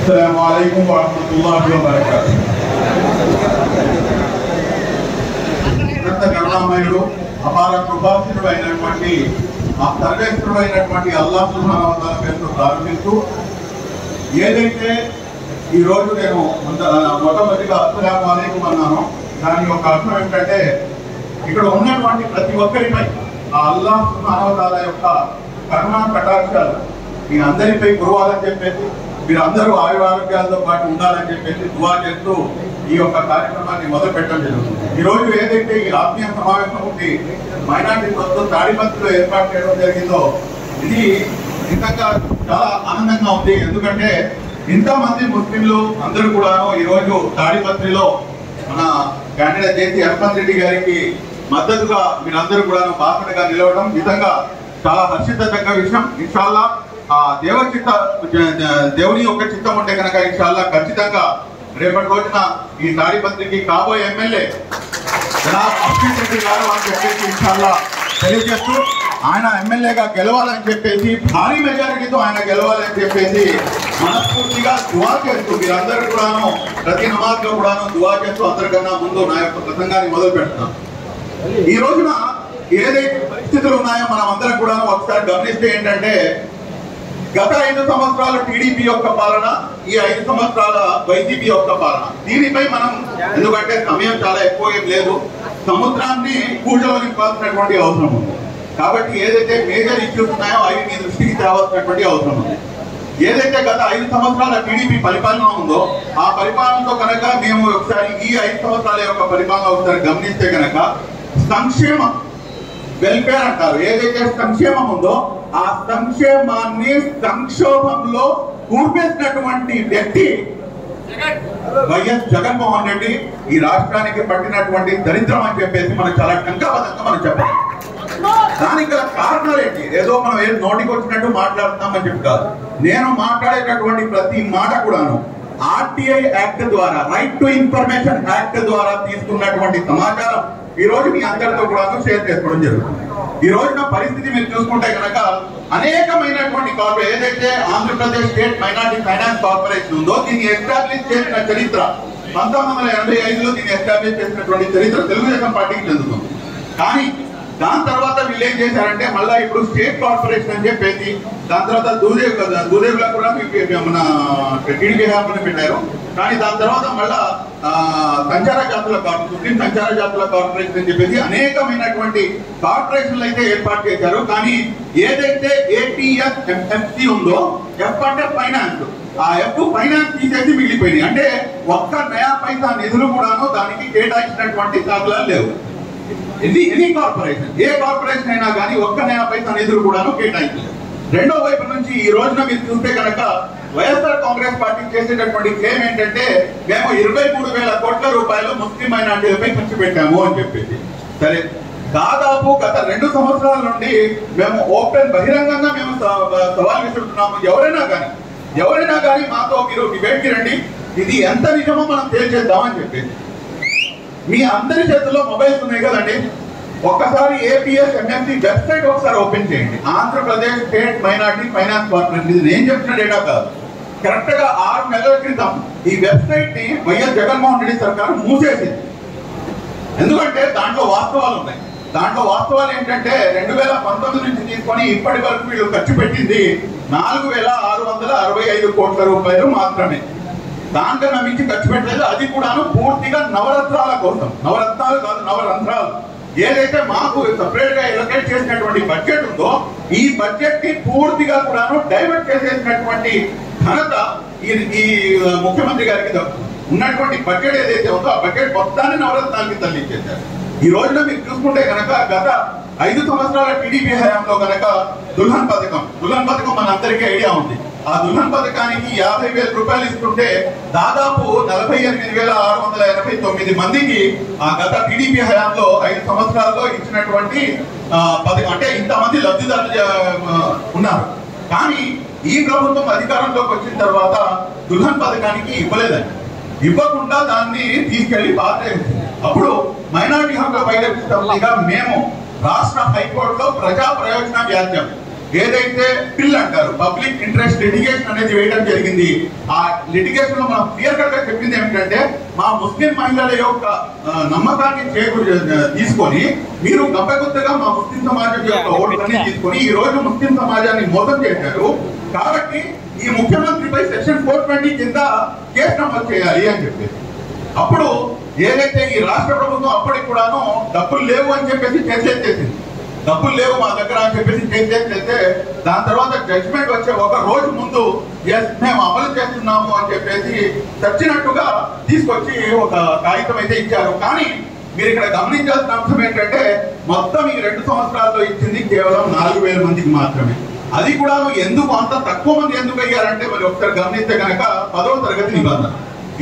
अस्सलामुअलैकुम वरहमतुल्लाहि वबरकातुहू। కరుణామయుడు అపార కృపాశీనుడు అయినటువంటి ఆ సర్వేశ్వరుడు అయినటువంటి అల్లాహ్ సుబ్హానహు వ తఆలా పేరుతో ప్రారంభిస్తూ ఏదైతే ఈ రోజు నేను మొట్టమొదటిగా అస్సలాముఅలైకుం అన్నాను, దాని యొక్క అర్థం ఏంటంటే ఇక్కడ ఉన్నటువంటి ప్రతి ఒక్కరిపై ఆ అల్లాహ్ సుబ్హానహు వ తఆలా యొక్క కరుణా కటాక్షాలు మీ అందరిపై కురవాలని చెప్పేసి, మీరు అందరూ ఆరోగ్యాలతో పాటు ఉండాలని చెప్పేసి దువా చేస్తూ ఈ యొక్క కార్యక్రమాన్ని మొదలు పెట్టడం జరుగుతుంది. ఈ రోజు ఏదైతే ఈ ఆత్మీయ సమావేశం ఉంది మైనార్టీ సొంత తాడిపత్రిలో ఏర్పాటు చేయడం జరిగిందో ఇది నిజంగా చాలా ఆనందంగా ఉంది. ఎందుకంటే ఇంతమంది ముస్లింలు అందరూ కూడాను ఈ రోజు తాడిపత్రిలో మన క్యాండిడేట్ చేసి హర్పన్ రెడ్డి గారికి మద్దతుగా మీరందరూ కూడాను బాసటగా నిలవడం నిజంగా చాలా హర్షించదగ్గ విషయం. ఇన్షాల్లా ఆ దేవుని యొక్క చిత్తం ఉంటే కనుక ఇన్షాల్లా ఖచ్చితంగా రేపటి రోజున ఈ తాడిపత్రికి కాబోయే ఎమ్మెల్యే హర్పన్ రెడ్డి గారు అని చెప్పేసి ఇన్షాల్లా తెలియజేస్తూ ఆయన ఎమ్మెల్యేగా గెలవాలని చెప్పేసి భారీ మెజారిటీతో ఆయన గెలవాలని చెప్పేసి మనస్ఫూర్తిగా దువా చేస్తూ మీరందరూ కూడాను ప్రతి నమాజ్ లో కూడాను దువా చేస్తూ అందరికన్నా ముందు నా యొక్క ప్రసంగాన్ని మొదలు పెడతాం. ఈ రోజున ఏదైతే పరిస్థితులు ఉన్నాయో మనం అందరం కూడా ఒకసారి గమనిస్తే ఏంటంటే గత 5 సంవత్సరాల టీడీపీ యొక్క పాలన, ఈ 5 సంవత్సరాల వైసీపీ యొక్క పాలన, దీనిపై మనం ఎందుకంటే సమయం చాలా ఎక్కువ ఏం లేదు, సముద్రాన్ని కూజలో నింపాల్సినటువంటి అవసరం ఉంది. కాబట్టి ఏదైతే మేజర్ ఇష్యూస్ ఉన్నాయో అవి మీ దృష్టికి తేవాల్సినటువంటి అవసరం ఉంది. ఏదైతే గత 5 సంవత్సరాల టీడీపీ పరిపాలన ఉందో ఆ పరిపాలనతో కనుక మేము ఒకసారి ఈ 5 సంవత్సరాల యొక్క పరిపాలన ఒకసారి గమనిస్తే కనుక సంక్షేమం వెల్ఫేర్ అంటారు, ఏదైతే సంక్షేమం ఉందో ఆ సంక్షేమాన్ని సంక్షోభంలో కూర్పేసినటువంటి వ్యక్తి వైఎస్ జగన్మోహన్ రెడ్డి. ఈ రాష్ట్రానికి పట్టినటువంటి దరిద్రం అని చెప్పేసి మనం చాలా టంకాబద్ధంగా మనం చెప్పాలి. దానికి గల కారణాలు ఏంటి? ఏదో మనం ఏదో నోటికి వచ్చినట్టు మాట్లాడుతున్నామని చెప్పి కాదు. నేను మాట్లాడేటటువంటి ప్రతి మాట కూడాను ఆర్టీఐ యాక్ట్ ద్వారా, రైట్ టు ఇన్ఫర్మేషన్ యాక్ట్ ద్వారా తీసుకున్నటువంటి సమాచారం ఈ రోజు మీ అందరితో కూడా షేర్ చేసుకోవడం జరుగుతుంది. ఈ రోజున పరిస్థితి మీరు చూసుకుంటే కనుక అనేకమైనటువంటి కార్పొరేట్ ఏదైతే Andhra Pradesh state minority finance corporation ఉందో దీన్ని ఎస్టాబ్లిష్ చేసిన చరిత్ర 1985లో దీన్ని ఎస్టాబ్లిష్ చేసినటువంటి చరిత్ర తెలుగుదేశం పార్టీకి చెందుతుంది. కానీ దాని తర్వాత వీళ్ళు ఏం చేశారంటే మళ్ళీ ఇప్పుడు స్టేట్ కార్పొరేషన్ అని చెప్పేసి దాని తర్వాత దూదేవులా కూడా మన టీడీపీ హ్యాపీని పెట్టారు. కానీ దాని తర్వాత మళ్ళా సంచార జాతుల కార్పొరేషన్ అని చెప్పేసి అనేకమైనటువంటి కార్పొరేషన్లు అయితే ఏర్పాటు చేశారు. కానీ ఏదైతే ఏటీఎస్ ఎంఎఫ్సి ఉందో, ఎఫ్ అంటే ఫైనాన్స్, ఆ ఎఫ్ ఫైనాన్స్ తీసేసి మిగిలిపోయినాయి. అంటే ఒక్క నయా పైసా నిధులు కూడాను దానికి కేటాయించినటువంటి దాఖలాలు లేవు. ఎనీ కార్పొరేషన్, ఏ కార్పొరేషన్ అయినా కానీ ఒక్క నయా పైసా నిధులు కూడాను కేటాయించలేదు. రెండో వైపు నుంచి ఈ రోజున మీరు చూస్తే కనుక వైఎస్ఆర్ కాంగ్రెస్ పార్టీ చేసేటటువంటి క్లెయిమ్ ఏంటంటే మేము 23,000 కోట్ల రూపాయలు ముస్లిం మైనార్టీలపై ఖర్చు పెట్టాము అని చెప్పేసి. సరే, దాదాపు గత 2 సంవత్సరాల నుండి మేము ఓపెన్ బహిరంగంగా మేము సవాల్ విసురుతున్నాము. ఎవరైనా కానీ మాతో మీరు డిబేట్కి రండి, ఇది ఎంత నిజమో మనం తేల్చేద్దామని చెప్పేసి. మీ అందరి చేతుల్లో మొబైల్స్ ఉన్నాయి కదండి, ఒక్కసారి ఏపీఎస్ ఎంఎంసీ వెబ్సైట్ ఒకసారి ఓపెన్ చేయండి. Andhra Pradesh state minority finance corporation, ఇది నేను చెప్పిన డేటా కాదు. కరెక్ట్ గా 6 నెలల క్రితం ఈ వెబ్సైట్ ని వైఎస్ జగన్మోహన్ రెడ్డి సర్కారు మూసేసింది. ఎందుకంటే దాంట్లో వాస్తవాలు ఉన్నాయి. దాంట్లో వాస్తవాలు ఏంటంటే 2019 నుంచి తీసుకొని ఇప్పటి వరకు వీళ్ళు ఖర్చు పెట్టింది 4,665 కోట్ల రూపాయలు మాత్రమే. దాంట్లో మించి ఖర్చు పెట్టలేదు. అది కూడాను పూర్తిగా నవరత్నాల కోసం, నవరత్నాలు కాదు నవరంధ్రాలు. ఏదైతే మాకు సపరేట్ గా ఎలొకేట్ చేసినటువంటి బడ్జెట్ ఉందో ఈ బడ్జెట్ ని పూర్తిగా కూడాను డైవర్ట్ చేసేసినటువంటి ఘనత ఈ ముఖ్యమంత్రి గారికి దక్కుతుంది. ఉన్నటువంటి బడ్జెట్ ఏదైతే ఉందో ఆ బడ్జెట్ మొత్తాన్ని నవరత్నాలకి తరలించేశారు. ఈ రోజున మీరు చూసుకుంటే కనుక గత 5 సంవత్సరాల టీడీపీ హయాంలో కనుక దుల్హన్ పథకం మనందరికీ ఐడియా ఉంది. ఆ దుల్హన్ పథకానికి 50,000 రూపాయలు ఇస్తుంటే దాదాపు 48,689 మందికి ఆ గత టీడీపీ హయాంలో 5 సంవత్సరాల్లో ఇచ్చినటువంటి పథకం, అంటే ఇంతమంది లబ్ధిదారులు ఉన్నారు. కానీ ఈ ప్రభుత్వం అధికారంలోకి వచ్చిన తర్వాత దుల్హన్ పథకానికి ఇవ్వలేదండి. ఇవ్వకుండా దాన్ని తీసుకెళ్లి పారేసింది. అప్పుడు మైనారిటీ హక్కుల పరిరక్షణ సమితిగా మేము రాష్ట్ర హైకోర్టులో ప్రజా ప్రయోజన వ్యాజ్యం ఏదైతే బిల్ అంటారు పబ్లిక్ ఇంట్రెస్ట్ లిటిగేషన్ అనేది వేయడం జరిగింది. ఆ లిటిగేషన్ లో మనం క్లియర్ కట్ గా చెప్పింది ఏమిటంటే మా ముస్లిం మహిళల యొక్క నమ్మకాన్ని తీసుకొని మీరు గంపగుత్తగా మా ముస్లిం సమాజం యొక్క ఓట్లన్నీ తీసుకొని ఈ రోజు ముస్లిం సమాజాన్ని మోసం చేశారు. కాబట్టి ఈ ముఖ్యమంత్రిపై సెక్షన్ 420 కింద కేసు నమోదు చేయాలి అని చెప్పేసి అప్పుడు ఏదైతే ఈ రాష్ట్ర ప్రభుత్వం అప్పటికి కూడాను డబ్బులు లేవు అని చెప్పేసి చేసేసింది. డబ్బులు లేవు మా దగ్గర అని చెప్పేసి చేసేస్తే దాని తర్వాత జడ్జిమెంట్ వచ్చే ఒక రోజు ముందు మేము అమలు చేస్తున్నాము అని చెప్పేసి చచ్చినట్టుగా తీసుకొచ్చి ఒక కాగితం అయితే ఇచ్చారు. కానీ మీరు ఇక్కడ గమనించాల్సిన అంశం ఏంటంటే మొత్తం ఈ 2 సంవత్సరాల్లో ఇచ్చింది కేవలం 4000 మందికి మాత్రమే. అది కూడా ఎందుకు అంత తక్కువ మంది ఎందుకు అయ్యారంటే మరి ఒకసారి గమనిస్తే కనుక 10వ తరగతి నిబంధన.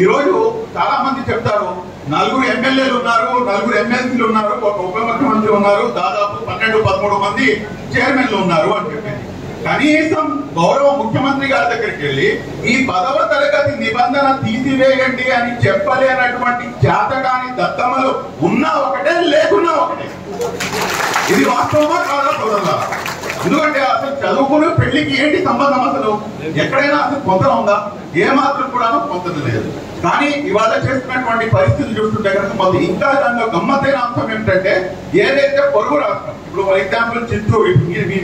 ఈ రోజు చాలా మంది చెప్తారు 4 ఎమ్మెల్యేలు ఉన్నారు, 4 ఎమ్మెల్సీలు ఉన్నారు, ఒక ఉప ముఖ్యమంత్రి ఉన్నారు, దాదాపు 12-13 మంది చైర్మన్లు ఉన్నారు అని చెప్పేసి. కనీసం గౌరవ ముఖ్యమంత్రి గారి దగ్గరికి వెళ్ళి ఈ 10వ తరగతి నిబంధన తీసివేయండి అని చెప్పలేనటువంటి చేతకాని దత్తమలు ఉన్నా ఒకటే లేకున్నా ఒకటే. ఇది వాస్తవమా కాదా చూడాలా? ఎందుకంటే అసలు చదువుకుని పెళ్లికి ఏంటి సంబంధం? అసలు ఎక్కడైనా అసలు పొందన ఉందా? ఏమాత్రం కూడా పొందన లేదు. కానీ ఇవాళ చేస్తున్నటువంటి పరిస్థితులు చూస్తుంటే కనుక మొదలు ఇంకా దానిలో గమ్మత్తైన అంశం ఏమిటంటే ఏదైతే పొరుగు రాష్ట్రం ఇప్పుడు ఫర్ ఎగ్జాంపుల్ చిత్తూరు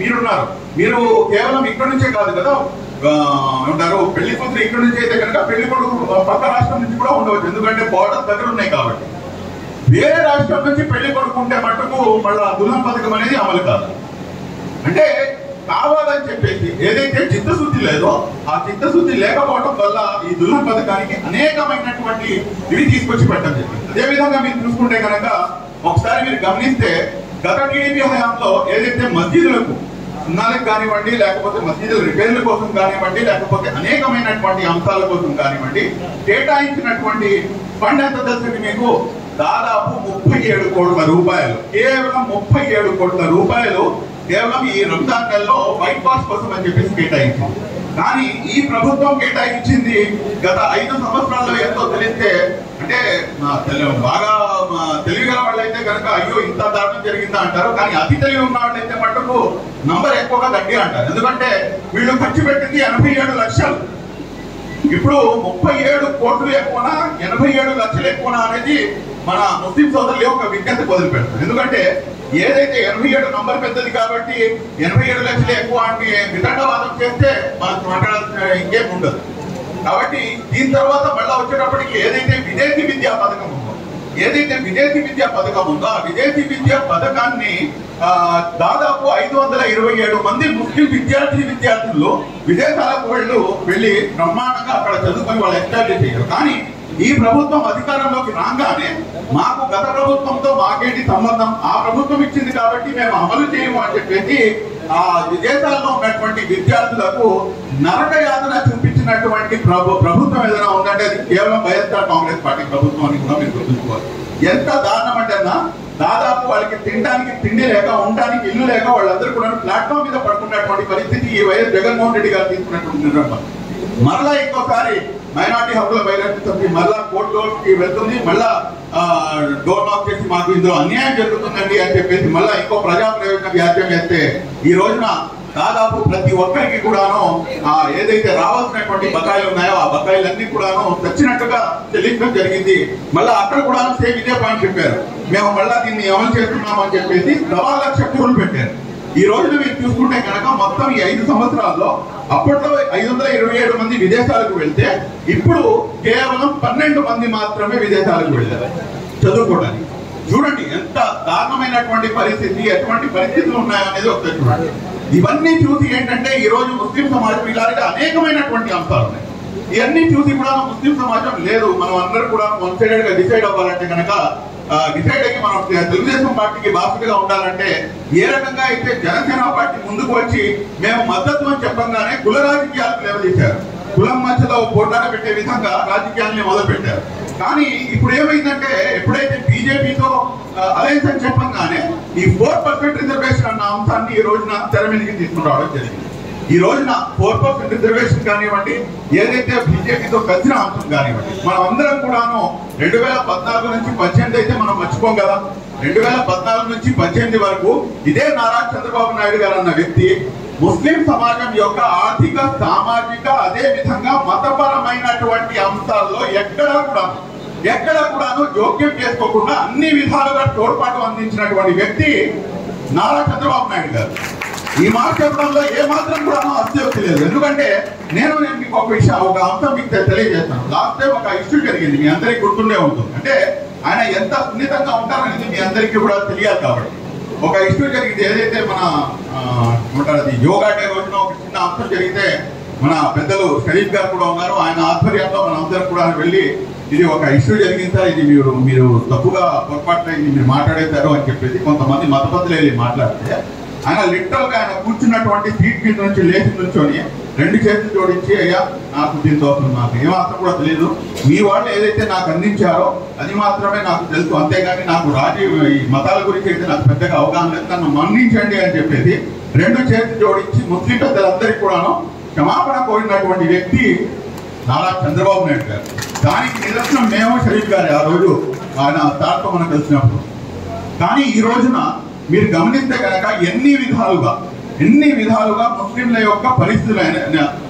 మీరున్నారు, మీరు కేవలం ఇక్కడ నుంచే కాదు కదా ఉంటారు. పెళ్లి కూతురు ఇక్కడ నుంచి అయితే కనుక పెళ్లి కొడుకు పక్క రాష్ట్రం నుంచి కూడా ఉండవచ్చు, ఎందుకంటే బోర్డర్ దగ్గర ఉన్నాయి కాబట్టి. వేరే రాష్ట్రం నుంచి పెళ్లి కొడుకు ఉంటే మటుకు మళ్ళా దుల్హన్ పథకం అనేది అమలు కాదు. అంటే కావాలని చెప్పేసి ఏదైతే చిత్తశుద్ధి లేదో ఆ చిత్తశుద్ధి లేకపోవడం వల్ల ఈ దుల్హన్ పథకానికి అనేకమైనటువంటి ఇవి తీసుకొచ్చి పెట్టడం జరిగింది. అదేవిధంగా మీరు చూసుకుంటే కనుక ఒకసారి మీరు గమనిస్తే గత టీడీపీ హయాంలో ఏదైతే మసీదులకు సున్నాలకు కానివ్వండి, లేకపోతే మసీదుల రిపేర్ల కోసం కానివ్వండి, లేకపోతే అనేకమైనటువంటి అంశాల కోసం కానివ్వండి కేటాయించినటువంటి ఫండ్ ఎంత తెలుసండి మీకు? దాదాపు 37 కోట్ల రూపాయలు. కేవలం 37 కోట్ల రూపాయలు కేవలం ఈ రంజాన్ నెలలో వైట్ వాష్ కోసం అని చెప్పేసి కేటాయించింది. కానీ ఈ ప్రభుత్వం కేటాయించింది గత 5 సంవత్సరాల్లో ఎంతో తెలిస్తే అంటే బాగా తెలివిగల వాళ్ళైతే కనుక అయ్యో ఇంత దారుణం జరిగిందా అంటారు. కానీ అతి తెలివి ఉన్న వాళ్ళైతే మటుకు నంబర్ ఎక్కువగా తగ్గి అంటారు. ఎందుకంటే వీళ్ళు ఖర్చు పెట్టింది 87 లక్షలు. ఇప్పుడు 37 కోట్లు ఎక్కువనా 87 లక్షలు ఎక్కువనా అనేది మన ముస్లిం సోదరులు ఒక విజ్ఞప్తి మొదలు పెడతారు. ఎందుకంటే ఏదైతే 87 నంబర్ పెద్దది కాబట్టి 87 లక్షలు ఎక్కువ అంటే వితండవాదం చేస్తే మనకు మాట్లాడాల్సిన ఇంకేం ఉండదు. కాబట్టి దీని తర్వాత మళ్ళీ వచ్చేటప్పటికి ఏదైతే విదేశీ విద్యా పథకం ఉందో ఆ విదేశీ విద్యా పథకాన్ని దాదాపు 527 మంది ముస్లిం విద్యార్థులు విదేశాలకు వెళ్ళి బ్రహ్మాండంగా అక్కడ చదువుకొని వాళ్ళు ఎస్టాబ్లిష్ అయ్యారు. కానీ ఈ ప్రభుత్వం అధికారంలోకి రాగానే మాకు గత ప్రభుత్వంతో మాకేంటి సంబంధం, ఆ ప్రభుత్వం ఇచ్చింది కాబట్టి మేము అమలు చేయము అని చెప్పేసి ఆ విదేశాల్లో ఉన్నటువంటి విద్యార్థులకు నరక యాతన చూపించినటువంటి ప్రభుత్వం ఏదైనా ఉందంటే అది కేవలం వైఎస్ఆర్ కాంగ్రెస్ పార్టీ ప్రభుత్వం అని కూడా మీరు గుర్తుంచుకోవాలి. ఎంత దారుణం అంటే దాదాపు వాళ్ళకి తినడానికి తిండి లేక ఉండడానికి ఇల్లు లేక వాళ్ళందరూ కూడా ప్లాట్ఫామ్ మీద పడుతున్నటువంటి పరిస్థితి ఈ వైఎస్ జగన్మోహన్ రెడ్డి గారు తీసుకున్నటువంటి నిర్ణయం. మరలా ఇంకోసారి మైనార్టీ హక్కుల బహిరంగ మళ్ళా కోర్టులోకి వెళ్తుంది, మళ్ళా డోర్ నాక్ చేసి మాకు ఇందులో అన్యాయం జరుగుతుందండి అని చెప్పేసి మళ్ళా ఇంకో ప్రజా ప్రయోజన వ్యాజ్యం వేస్తే ఈ రోజున దాదాపు ప్రతి ఒక్కరికి కూడాను ఏదైతే రావాల్సినటువంటి బకాయిలు ఉన్నాయో ఆ బకాయిలన్నీ కూడాను తెచ్చినట్టుగా చెల్లించడం జరిగింది. మళ్ళీ అక్కడ కూడా సేమ్ ఇదే పాయింట్ చెప్పారు, మేము మళ్ళా దీన్ని అమలు చేస్తున్నాం అని చెప్పేసి 1,00,000 కోట్లు పెట్టారు. ఈ రోజున మీరు చూసుకుంటే కనుక మొత్తం ఈ 5 సంవత్సరాల్లో అప్పట్లో 527 మంది విదేశాలకు వెళ్తే ఇప్పుడు కేవలం 12 మంది మాత్రమే విదేశాలకు వెళ్ళారు చదువుకోవడానికి. చూడండి ఎంత దారుణమైనటువంటి పరిస్థితి, ఎటువంటి పరిస్థితులు ఉన్నాయో అనేది ఒకసారి చూడండి. ఇవన్నీ చూసి ఏంటంటే ఈ రోజు ముస్లిం సమాజం ఇలాంటి అనేకమైనటువంటి అంశాలు ఉన్నాయి. ఇవన్నీ చూసి కూడా ముస్లిం సమాజం లేదు, మనం అందరూ కూడా వన్ సైడెడ్ గా డిసైడ్ అవ్వాలంటే కనుక డిసైడ్ అయ్యి మనం తెలుగుదేశం పార్టీకి బాధ్యతగా ఉండాలంటే ఏ రకంగా అయితే జనసేన పార్టీ ముందుకు వచ్చి మేము మద్దతు అని చెప్పగానే కుల రాజకీయాలకు లేవదీశారు, కులం మధ్యలో పోటాట పెట్టే విధంగా రాజకీయాలని మొదలు పెట్టారు. కానీ ఇప్పుడు ఏమైందంటే ఎప్పుడైతే బీజేపీతో అలయన్స్ అని చెప్పగానే ఈ 4% రిజర్వేషన్ అన్న అంశాన్ని ఈ రోజున తెర మీదకి తీసుకుని రావడం జరిగింది. ఈ రోజున 4% రిజర్వేషన్ కానివ్వండి, ఏదైతే బీజేపీతో కలిసిన అంశం కానివ్వండి, మనం అందరం కూడాను 2014 నుంచి 18 అయితే మనం మర్చిపోం కదా. 2014 నుంచి 18 వరకు ఇదే నారా చంద్రబాబు నాయుడు గారు అన్న వ్యక్తి ముస్లిం సమాజం యొక్క ఆర్థిక, సామాజిక, అదే విధంగా మతపరమైనటువంటి అంశాల్లో ఎక్కడ కూడాను జోక్యం చేసుకోకుండా అన్ని విధాలుగా తోడ్పాటు అందించినటువంటి వ్యక్తి నారా చంద్రబాబు నాయుడు గారు. ఈ మాట చెప్పడంలో ఏమాత్రం కూడా అస్యోక్తి లేదు. ఎందుకంటే నేను మీకు ఒక అంశం మీకు తెలియజేస్తాను. లాస్ట్ టైం ఒక ఇష్యూ జరిగింది, మీ అందరికీ గుర్తుండే ఉంటుంది. అంటే ఆయన ఎంత సున్నితంగా ఉంటారనేది మీ అందరికీ కూడా తెలియాలి. కాబట్టి ఒక ఇష్యూ జరిగింది, ఏదైతే మన యోగా డే రోజున ఒక చిన్న అంశం జరిగితే మన పెద్దలు షరీఫ్ గారు కూడా ఉన్నారు, ఆయన ఆధ్వర్యంలో మన అందరం కూడా వెళ్ళి ఇది ఒక ఇష్యూ జరిగింది సార్, ఇది మీరు తప్పుగా పొరపాటున మీరు మాట్లాడేశారు అని చెప్పేసి కొంతమంది మతపతులు వెళ్ళి మాట్లాడితే ఆయన లిటరల్ గా ఆయన కూర్చున్నటువంటి సీట్ మీద నుంచి లేచి నుంచొని 2 చేతులు జోడించి, అయ్యా నాకు దీంతో నాకు ఏమాత్రం కూడా తెలియదు, మీ వాళ్ళు ఏదైతే నాకు అందించారో అది మాత్రమే నాకు తెలుసు, అంతేగాని నాకు ఈ మతాల గురించి అయితే నాకు పెద్దగా అవగాహన లేదు, నన్ను మన్నించండి అని చెప్పేసి 2 చేతులు జోడించి ముస్లిం పెద్దలందరికీ కూడాను క్షమాపణ కోరినటువంటి వ్యక్తి నారా చంద్రబాబు నాయుడు గారు. దానికి నిదర్శనం మేము షరీఫ్ గారు ఆ రోజు ఆయన తాతో మనం కలిసినప్పుడు. కానీ ఈ రోజున మీరు గమనిస్తే కనుక ఎన్ని విధాలుగా ముస్లింల యొక్క పరిస్థితులు,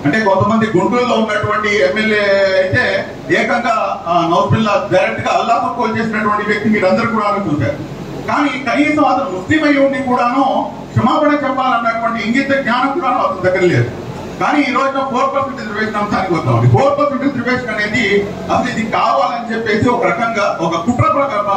అంటే కొంతమంది గుంటూరులో ఉన్నటువంటి ఎమ్మెల్యే అయితే ఏకంగా నౌఫిల్లా డైరెక్ట్ గా అల్లాహ్ కోల్ చేసినటువంటి వ్యక్తి మీరందరూ కూడా చూశారు. కానీ కనీసం అతను ముస్లిం అయి ఉండి కూడాను క్షమాపణ చెప్పాలన్నటువంటి ఇంగిత జ్ఞానం కూడా అతని దగ్గర లేదు. కానీ ఈ రోజున 4% రిజర్వేషన్ అంశానికి వద్దాం. 4% రిజర్వేషన్ అనేది అసలు ఇది కావాలని చెప్పేసి ఒక రకంగా ఒక కుట్ర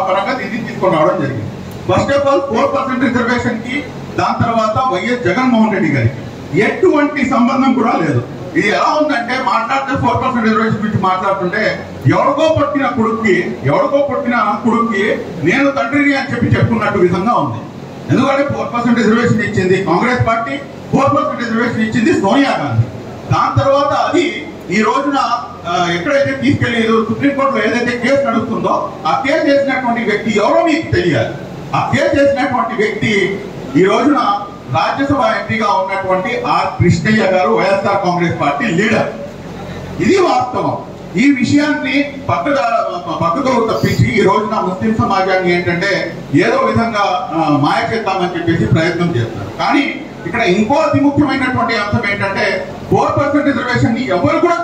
పరంగా దీన్ని తీసుకొని రావడం జరిగింది. ఫస్ట్ ఆఫ్ ఆల్ 4% రిజర్వేషన్ కి దాని తర్వాత వైఎస్ జగన్మోహన్ రెడ్డి గారికి ఎటువంటి సంబంధం కూడా లేదు. ఇది ఎలా ఉందంటే మాట్లాడితే 4% రిజర్వేషన్ గురించి మాట్లాడుతుంటే ఎవరికో పుట్టిన కొడుక్కి నేను తండ్రిని అని చెప్పుకున్నట్టు విధంగా ఉంది. ఎందుకంటే 4% రిజర్వేషన్ ఇచ్చింది కాంగ్రెస్ పార్టీ, 4% రిజర్వేషన్ ఇచ్చింది సోనియా గాంధీ. దాని తర్వాత అది ఈ రోజున ఎక్కడైతే తీసుకెళ్లేదు సుప్రీంకోర్టులో ఏదైతే కేసు నడుస్తుందో ఆ కేసు చేసినటువంటి వ్యక్తి ఎవరో మీకు తెలియాలి. ఆ కేసు చేసినటువంటి వ్యక్తి ఈ రోజున రాజ్యసభ ఎంపీగా ఉన్నటువంటి ఆర్ కృష్ణయ్య గారు, వైఎస్ఆర్ కాంగ్రెస్ పార్టీ లీడర్. ఇది వాస్తవం. ఈ విషయాన్ని పక్కతో తప్పించి ఈ రోజున ముస్లిం సమాజాన్ని ఏంటంటే ఏదో విధంగా మాయ చేద్దామని చెప్పేసి ప్రయత్నం చేస్తారు. కానీ ఇక్కడ ఇంకో అతి ముఖ్యమైనటువంటి అంశం ఏంటంటే 4% రిజర్వేషన్ ని ఎవరు కూడా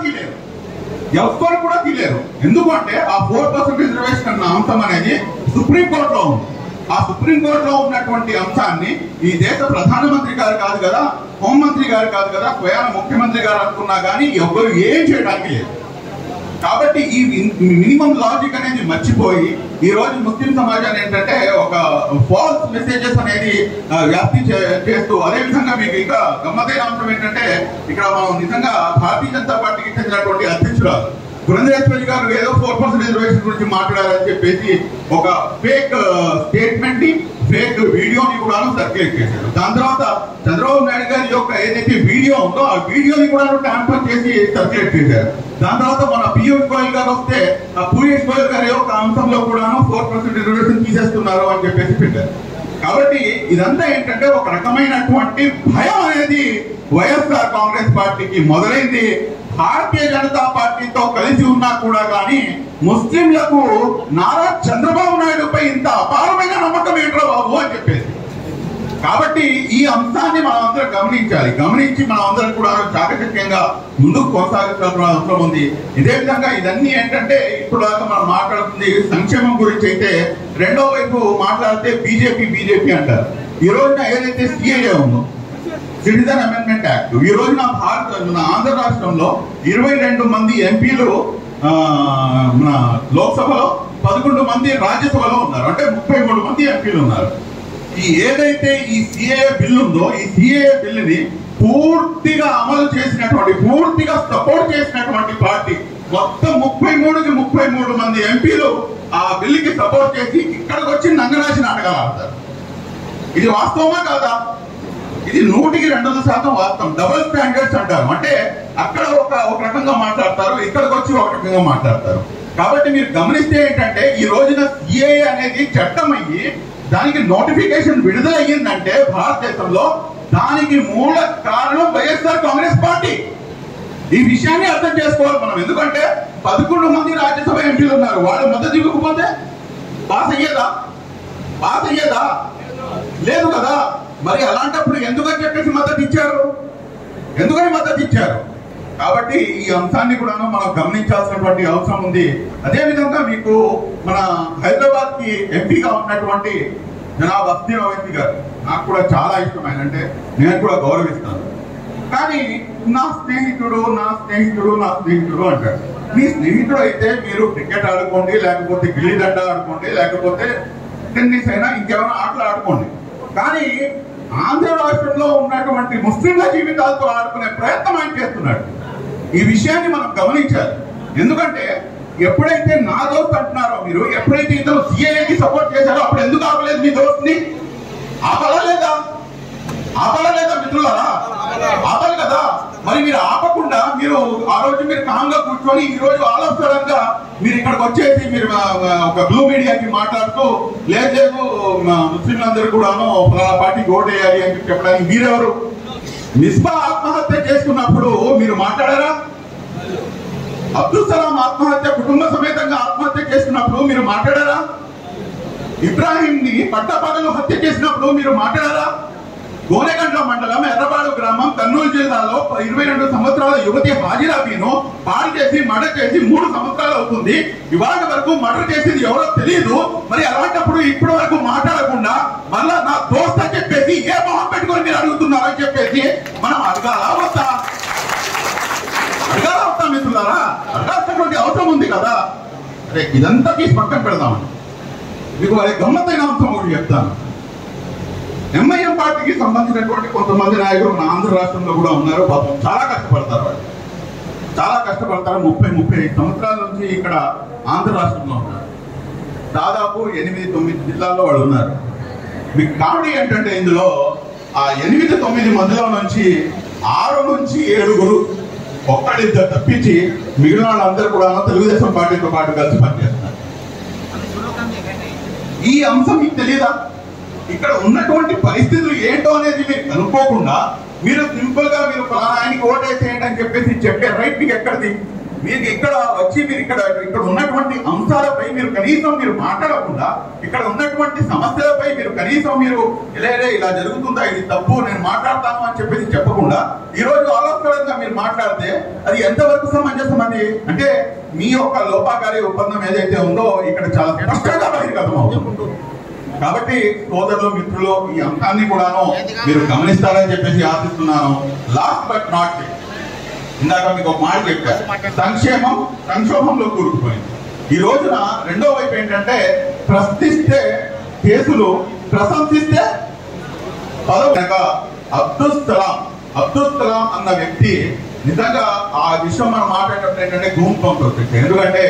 తీయలేరు. ఎందుకంటే ఆ 4% రిజర్వేషన్ అన్న అంశం అనేది సుప్రీంకోర్టులో ఉంది. ఆ సుప్రీంకోర్టులో ఉన్నటువంటి అంశాన్ని ఈ దేశ ప్రధానమంత్రి గారు కాదు కదా, హోంమంత్రి గారు కాదు కదా, స్వయాన ముఖ్యమంత్రి గారు అనుకున్నా కానీ ఎవరు ఏం చేయడానికి లేదు. కాబట్టి ఈ మినిమం లాజిక్ అనేది మర్చిపోయి ఈ రోజు ముస్లిం సమాజాన్ని ఏంటంటే ఒక ఫాల్స్ మెసేజెస్ అనేది వ్యాప్తి చేస్తూ, అదే విధంగా మీకు ఇంకా గమ్మతైన అంశం ఏంటంటే ఇక్కడ మనం నిజంగా భారతీయ జనతా పార్టీకి చెందినటువంటి అధ్యక్షురాలు పురంధరేశ్వరి గారు ఏదో 4% రిజర్వేషన్ గురించి మాట్లాడారని చెప్పేసి ఒక ఫేక్ స్టేట్మెంట్, ఫేక్ వీడియోని కూడా సర్క్యులేట్ చేశారు. దాని తర్వాత చంద్రబాబు నాయుడు గారి యొక్క ఏదైతే వీడియో ఉందో ఆ వీడియోని కూడా ట్యాంపర్ చేసి సర్క్యులేట్ చేశారు. దాని తర్వాత మన పీయూష్ గోయల్ గారు వస్తే ఆ పీయూష్ గోయల్ గారి యొక్క అంశంలో కూడాను 4% రిజర్వేషన్ తీసేస్తున్నారు అని చెప్పేసి పెట్టారు. కాబట్టి ఇదంతా ఏంటంటే ఒక రకమైనటువంటి భయం అనేది వైఎస్ఆర్ కాంగ్రెస్ పార్టీకి మొదలైంది. భారతీయ జనతా పార్టీతో కలిసి ఉన్నా కూడా కానీ ముస్లింలకు నారా చంద్రబాబు నాయుడుపై ఇంత అపారమైన నమ్మకం ఏంట్రా బాబు అని చెప్పేసి. కాబట్టి ఈ అంశాన్ని మనం అందరం గమనించి మనం అందరం కూడా చాకచక్యంగా ముందుకు కొనసాగించాల్సిన అవసరం ఉంది. ఇదే విధంగా ఇదన్నీ ఏంటంటే ఇప్పుడు దాకా మనం మాట్లాడుతుంది సంక్షేమం గురించి అయితే, రెండో వైపు మాట్లాడితే బీజేపీ అంటారు. ఈ రోజున ఏదైతే సిఏఏ ఉందో సిటిజన్ అమెండ్మెంట్ యాక్ట్, ఈ రోజున మన ఆంధ్ర రాష్ట్రంలో 22 మంది ఎంపీలు మన లోక్సభలో, 11 మంది రాజ్యసభలో ఉన్నారు. అంటే 33 మంది ఎంపీలు ఉన్నారు. ఏదైతే ఈ సిఏఏ బిల్ ఉందో ఈ సిఏఏ బిల్లుని పూర్తిగా అమలు చేసినటువంటి, పూర్తిగా సపోర్ట్ చేసినటువంటి పార్టీ మొత్తం 33 మంది ఎంపీలు ఆ బిల్లుకి సపోర్ట్ చేసి ఇక్కడికి వచ్చి నంగరాజి నాటకాలు ఆడతారు. ఇది వాస్తవమా కాదా? ఇది 100% వాస్తవం. డబుల్ స్టాండర్డ్స్ అంటారు. అంటే అక్కడ ఒక రకంగా మాట్లాడతారు, ఇక్కడికి వచ్చి ఒక రకంగా మాట్లాడతారు. కాబట్టి మీరు గమనిస్తే ఏంటంటే ఈ రోజున సిఏఏ అనేది చట్టం అయ్యి దానికి నోటిఫికేషన్ విడుదల అయ్యిందంటే భారతదేశంలో దానికి మూల కారణం వైఎస్ఆర్ కాంగ్రెస్ పార్టీ. ఈ విషయాన్ని అర్థం చేసుకోవాలి మనం. ఎందుకంటే 11 మంది రాజ్యసభ ఎంపీలు ఉన్నారు. వాళ్ళు మద్దతు ఇవ్వకపోతే పాస్ అయ్యేదా? లేదు కదా. మరి అలాంటప్పుడు ఎందుకని చెప్పేసి మద్దతు ఇచ్చారు? ఎందుకని మద్దతు ఇచ్చారు? కాబట్టి ఈ అంశాన్ని కూడా మనం గమనించాల్సినటువంటి అవసరం ఉంది. అదేవిధంగా మీకు మన హైదరాబాద్ కి ఎంపీగా ఉన్నటువంటి జనాబ్ అస్దీన్ ఓవైసీ గారు నాకు కూడా చాలా ఇష్టం. ఆయన అంటే నేను కూడా గౌరవిస్తాను. కానీ నా స్నేహితుడు అంటాడు. మీ స్నేహితుడు అయితే మీరు క్రికెట్ ఆడుకోండి, లేకపోతే గిల్లి దండ ఆడుకోండి, లేకపోతే టెన్నిస్ అయినా ఇంకేమైనా ఆటలు ఆడుకోండి. కానీ ఆంధ్ర రాష్ట్రంలో ఉన్నటువంటి ముస్లింల జీవితాలతో ఆడుకునే ప్రయత్నం ఆయన చేస్తున్నాడు. ఈ విషయాన్ని మనం గమనించాలి. ఎందుకంటే ఎప్పుడైతే నా దోస్త్ అంటున్నారో మీరు, ఎప్పుడైతే ఇతను సిఏఏకి సపోర్ట్ చేశారో అప్పుడు ఎందుకు ఆపలేదు మీ దోస్తుని? ఆపలేదా మిత్రులారా? ఆపాలి కదా. మరి మీరు ఆపకుండా మీరు ఆ రోజు మీరు కామ్గా కూర్చొని ఈ రోజు ఆలోచనగా మీరు ఇక్కడికి వచ్చేసి మీరు ఒక బ్లూ మీడియాకి మాట్లాడుతూ లేదు ముస్లింలందరూ కూడాను ఫలానా పార్టీకి ఓటు వేయాలి అని చెప్పడానికి మీరెవరు? మిస్బా ఆత్మహత్య చేసుకున్నప్పుడు మీరు మాట్లాడారా? అబ్దుల్ సలాం ఆత్మహత్య కుటుంబ సమేతంగా ఆత్మహత్య చేసుకున్నప్పుడు మీరు మాట్లాడారా? ఇబ్రాహీం ని పట్టపగలు హత్య చేసినప్పుడు మీరు మాట్లాడారా? గోనెగండ్ల మండలం ఎర్రబాడు గ్రామం కర్నూలు జిల్లాలో 22 సంవత్సరాల యువతి హాజిరాబీను పాడు చేసి మర్డర్ చేసి 3 సంవత్సరాలు అవుతుంది. ఇవాళ వరకు మర్డర్ చేసింది ఎవరో తెలియదు. మరి అలాంటప్పుడు ఇప్పటి వరకు మాట్లాడకుండా మళ్ళా నా దోస్త్ అని చెప్పేసి ఏ మొహం పెట్టుకొని మీరు అడుగుతున్నారని చెప్పేసి మనం అడగాలా వద్దా మిత్రులారా? అడగాల్సినటువంటి అవసరం ఉంది కదా. అరే ఇదంతా తీసి పక్కన పెడదామని మీకు వారి గమ్మత్తైన అంశం ఒకటి చెప్తాను. ఎంఐఎం పార్టీకి సంబంధించినటువంటి కొంతమంది నాయకులు మన ఆంధ్ర రాష్ట్రంలో కూడా ఉన్నారు. పాపం చాలా కష్టపడతారు. వాళ్ళు చాలా కష్టపడతారు. 30-35 సంవత్సరాల నుంచి ఇక్కడ ఆంధ్ర రాష్ట్రంలో ఉన్నారు. దాదాపు 8-9 జిల్లాల్లో వాళ్ళు ఉన్నారు. మీకు కామెడీ ఏంటంటే ఇందులో ఆ 8-9 మందిలో నుంచి 6 నుంచి 7 ఒక్కడిద్దరు తప్పించి మిగిలిన వాళ్ళందరూ కూడా తెలుగుదేశం పార్టీతో పాటు కలిసి పనిచేస్తున్నారు. ఈ అంశం మీకు తెలియదా? ఇక్కడ ఉన్నటువంటి పరిస్థితులు ఏంటో అనేది మీరు కనుక్కోకుండా మీరు సింపుల్ గా మీరు ఫలానా ఆయనకి ఓటేసేయండి అని చెప్పేసి చెప్పే రైట్ మీకు ఎక్కడిది? మీరు ఇక్కడ వచ్చి మీరు ఇక్కడ ఉన్నటువంటి అంశాలపై మీరు కనీసం మీరు మాట్లాడకుండా, ఇక్కడ ఉన్నటువంటి సమస్యలపై మీరు కనీసం మీరు ఇలా జరుగుతుందా, ఇది తప్పు, నేను మాట్లాడతాను అని చెప్పేసి చెప్పకుండా ఈ రోజు ఆలోచనగా మీరు మాట్లాడితే అది ఎంతవరకు సమంజసం? అది అంటే మీ యొక్క లోపాకారి ఒప్పందం ఏదైతే ఉందో ఇక్కడ చాలా స్పష్టంగా బహిర్గతమవుతుంది. కాబట్టి సోదరులు మిత్రులు ఈ అంశాన్ని కూడాను మీరు గమనిస్తారని చెప్పేసి ఆశిస్తున్నాను. లాస్ట్ బట్ నాట్ లీస్ట్, ఇందాక మీకు ఒక మాట చెప్పారు, సంక్షోభంలో కూరుకుపోయింది. ఈ రోజున రెండో వైపు ఏంటంటే ప్రశ్నిస్తే కేసులు, ప్రశంసిస్తే పదవి. అబ్దుల్ సలాం అన్న వ్యక్తి నిజంగా ఆ విషయం మనం మాట్లాడేటప్పుడు ఏంటంటే గూంపంతో వచ్చేసి, ఎందుకంటే